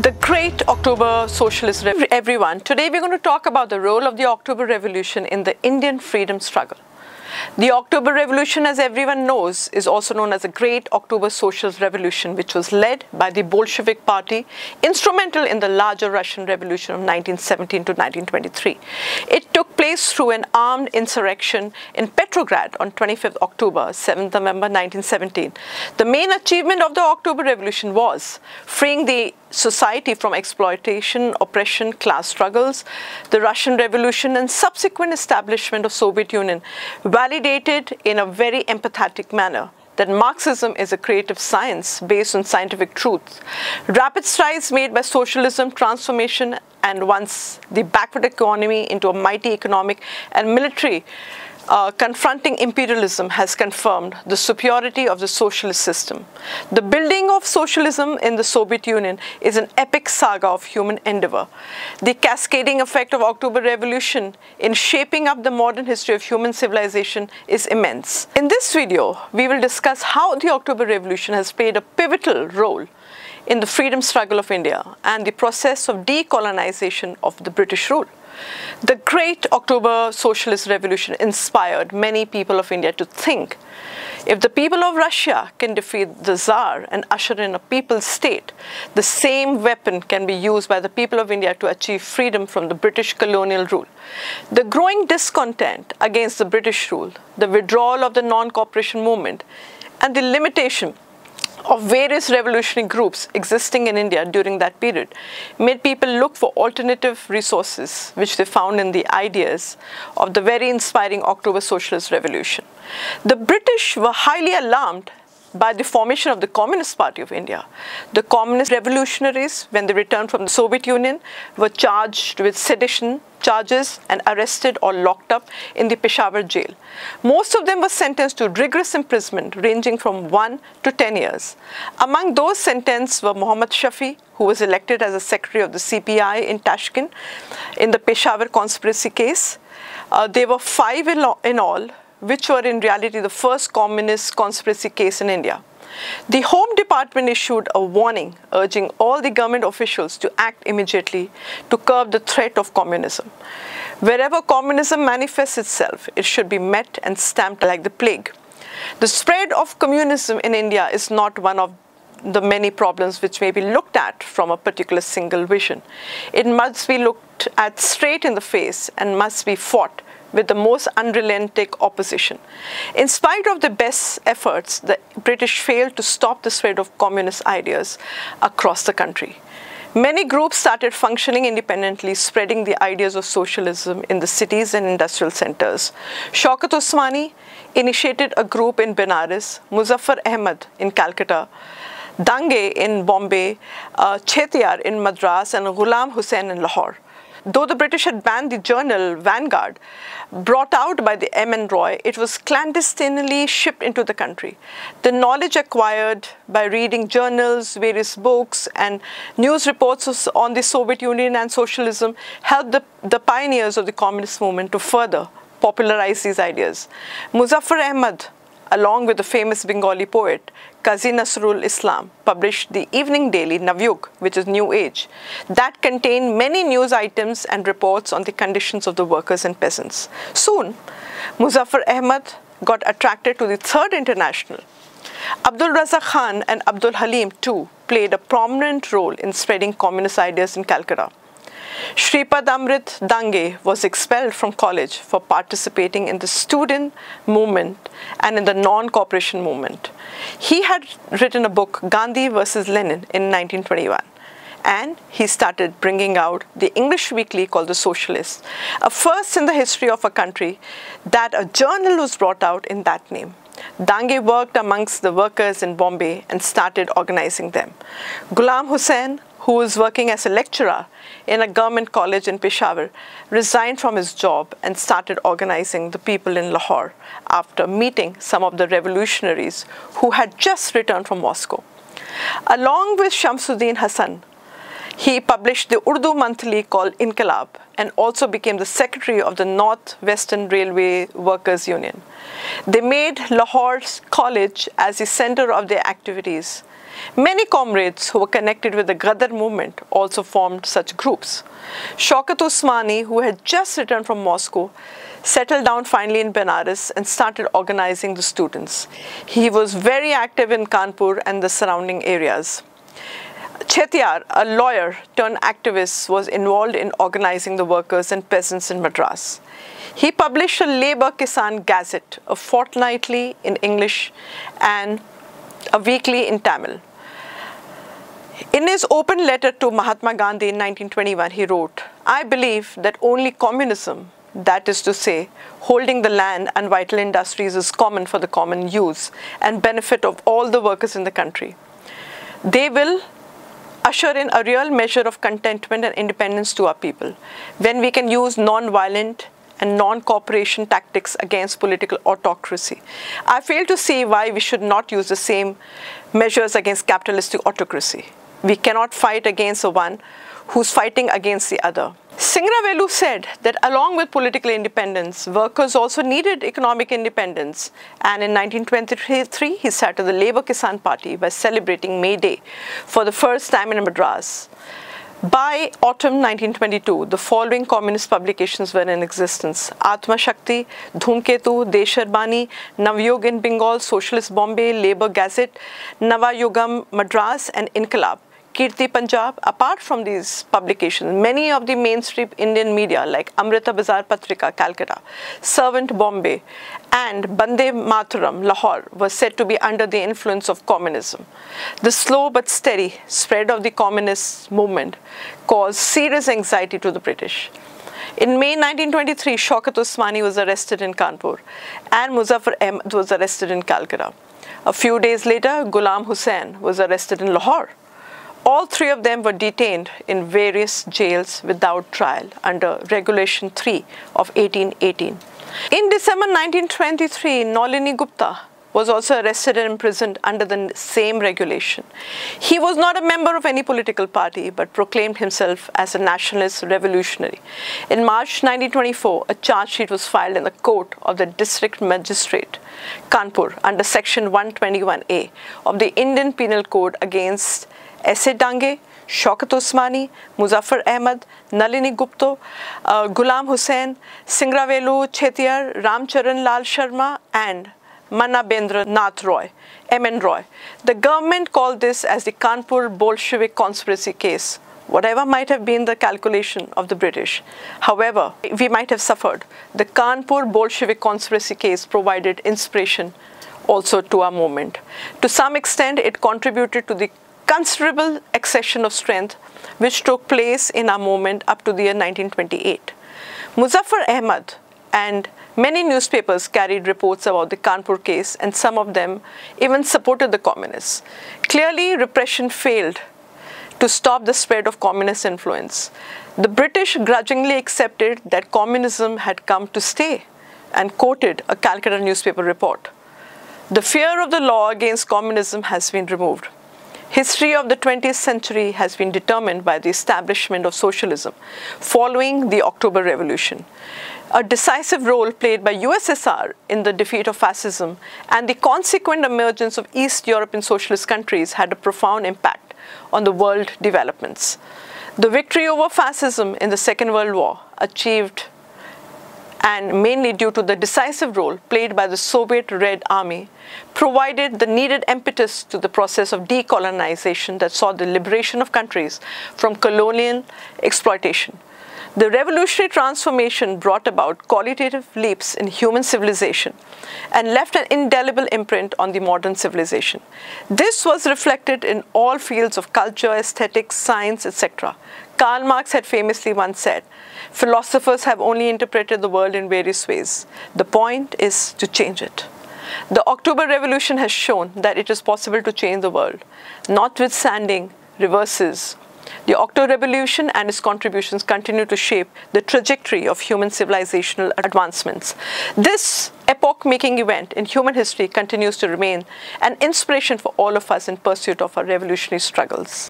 The Great October Socialist Revolution. Everyone, today we're going to talk about the role of the October Revolution in the Indian freedom struggle. The October Revolution, as everyone knows, is also known as the Great October Socialist Revolution, which was led by the Bolshevik Party, instrumental in the larger Russian Revolution of 1917 to 1923. It took place through an armed insurrection in Petrograd on 25th October, 7th November 1917. The main achievement of the October Revolution was freeing the society from exploitation, oppression, class struggles. The Russian Revolution and subsequent establishment of Soviet Union validated in a very empathetic manner that Marxism is a creative science based on scientific truth. Rapid strides made by socialism, transformation, and once the backward economy into a mighty economic and military confronting imperialism has confirmed the superiority of the socialist system. The building of socialism in the Soviet Union is an epic saga of human endeavor. The cascading effect of October Revolution in shaping up the modern history of human civilization is immense. In this video, we will discuss how the October Revolution has played a pivotal role in the freedom struggle of India and the process of decolonization of the British rule. The Great October Socialist Revolution inspired many people of India to think, if the people of Russia can defeat the Tsar and usher in a people's state, the same weapon can be used by the people of India to achieve freedom from the British colonial rule. The growing discontent against the British rule, the withdrawal of the non-cooperation movement, and the limitation of various revolutionary groups existing in India during that period made people look for alternative resources, which they found in the ideas of the very inspiring October Socialist Revolution. The British were highly alarmed by the formation of the Communist Party of India. The communist revolutionaries, when they returned from the Soviet Union, were charged with sedition charges and arrested or locked up in the Peshawar jail. Most of them were sentenced to rigorous imprisonment ranging from 1 to 10 years. Among those sentenced were Mohammad Shafi, who was elected as a secretary of the CPI in Tashkent in the Peshawar conspiracy case. There were 5 in all, which were in reality the first communist conspiracy case in India. The Home Department issued a warning urging all the government officials to act immediately to curb the threat of communism. Wherever communism manifests itself, it should be met and stamped like the plague. The spread of communism in India is not one of the many problems which may be looked at from a particular single vision. It must be looked at straight in the face and must be fought with the most unrelenting opposition. In spite of the best efforts, the British failed to stop the spread of communist ideas across the country. Many groups started functioning independently, spreading the ideas of socialism in the cities and industrial centers. 𝒂𝒃𝒄𝒉 𝒂𝒃𝒄𝒉 initiated a group in Benares, Muzaffar Ahmad in Calcutta, Dange in Bombay, Chetiyar in Madras, and Ghulam Hussain in Lahore. Though the British had banned the journal Vanguard, brought out by the M.N. Roy, it was clandestinely shipped into the country. The knowledge acquired by reading journals, various books, and news reports on the Soviet Union and socialism helped the pioneers of the communist movement to further popularize these ideas. Muzaffar Ahmad, along with the famous Bengali poet Qazi Nazrul Islam, published the evening daily Navyug, which is New Age, that contained many news items and reports on the conditions of the workers and peasants. Soon, Muzaffar Ahmad got attracted to the Third International. Abdul Razak Khan and Abdul Halim too played a prominent role in spreading communist ideas in Calcutta. Shripad Amrit Dange was expelled from college for participating in the student movement and in the non-cooperation movement. He had written a book, Gandhi versus Lenin, in 1921. And he started bringing out the English weekly called The Socialist, a first in the history of a country that a journal was brought out in that name. Dange worked amongst the workers in Bombay and started organizing them. Ghulam Hussain, who was working as a lecturer in a government college in Peshawar, resigned from his job and started organizing the people in Lahore after meeting some of the revolutionaries who had just returned from Moscow. Along with Shamsuddin Hassan, he published the Urdu monthly called Inqilab and also became the secretary of the North Western Railway Workers Union. They made Lahore's college as the center of their activities. Many comrades who were connected with the Ghadar movement also formed such groups. Shaukat Usmani, who had just returned from Moscow, settled down finally in Benares and started organizing the students. He was very active in Kanpur and the surrounding areas. Chetiyar, a lawyer turned activist, was involved in organizing the workers and peasants in Madras. He published a Labour-Kisan Gazette, a fortnightly in English and a weekly in Tamil. In his open letter to Mahatma Gandhi in 1921, he wrote, "I believe that only communism, that is to say, holding the land and vital industries, is common for the common use and benefit of all the workers in the country. They will usher in a real measure of contentment and independence to our people, when we can use non-violent and non-cooperation tactics against political autocracy. I fail to see why we should not use the same measures against capitalistic autocracy. We cannot fight against the one who's fighting against the other." 𝒃𝒊𝒂𝒏𝒏𝒆 said that along with political independence, workers also needed economic independence, and in 1923 he started the Labour Kisan Party by celebrating May Day for the first time in Madras. By autumn 1922, the following communist publications were in existence: 𝒄𝒉𝒂𝒏𝒏𝒆𝒍, 𝒉𝒂𝒐𝒂𝒓𝒄𝒉𝒂𝒏𝒏𝒆, Desharbani, Navyog in Bengal, Socialist Bombay, Labour Gazette, Navayugam Madras, and Inqilab, 𝒃𝒊𝒈𝒈𝒄𝒓𝒄. Apart from these publications, many of the mainstream Indian media like Amrita Bazaar Patrika, Calcutta, Servant Bombay, and Bande Mataram, Lahore, were said to be under the influence of communism. The slow but steady spread of the communist movement caused serious anxiety to the British. In May 1923, Shaukat Usmani was arrested in Kanpur, and Muzaffar Ahmad was arrested in Calcutta. A few days later, Ghulam Hussain was arrested in Lahore. All three of them were detained in various jails without trial under Regulation 3 of 1818. In December 1923, Nalini Gupta was also arrested and imprisoned under the same regulation. He was not a member of any political party but proclaimed himself as a nationalist revolutionary. In March 1924, a charge sheet was filed in the court of the District Magistrate, Kanpur, under Section 121A of the Indian Penal Code against S.A. Dange, Shaukat Usmani, Muzaffar Ahmad, Nalini Gupta, Ghulam Hussain, 𝒃𝒊𝒂𝒏𝒏𝒆𝒍, Chetiyar, Ramcharan Lal Sharma, and Manabendra Nath Roy, M.N. Roy. The government called this as the Kanpur Bolshevik conspiracy case, whatever might have been the calculation of the British. However, we might have suffered. The Kanpur Bolshevik conspiracy case provided inspiration also to our movement. To some extent, it contributed to the considerable accession of strength which took place in our movement up to the year 1928. Muzaffar Ahmad and many newspapers carried reports about the Kanpur case, and some of them even supported the communists. Clearly, repression failed to stop the spread of communist influence. The British grudgingly accepted that communism had come to stay and quoted a Calcutta newspaper report. The fear of the law against communism has been removed. History of the 20th century has been determined by the establishment of socialism following the October Revolution. A decisive role played by USSR in the defeat of fascism and the consequent emergence of East European socialist countries had a profound impact on the world developments. The victory over fascism in the Second World War, achieved and mainly due to the decisive role played by the Soviet Red Army, provided the needed impetus to the process of decolonization that saw the liberation of countries from colonial exploitation. The revolutionary transformation brought about qualitative leaps in human civilization and left an indelible imprint on the modern civilization. This was reflected in all fields of culture, aesthetics, science, etc. Karl Marx had famously once said, "Philosophers have only interpreted the world in various ways. The point is to change it." The October Revolution has shown that it is possible to change the world, notwithstanding reverses. The October Revolution and its contributions continue to shape the trajectory of human civilizational advancements. This epoch-making event in human history continues to remain an inspiration for all of us in pursuit of our revolutionary struggles.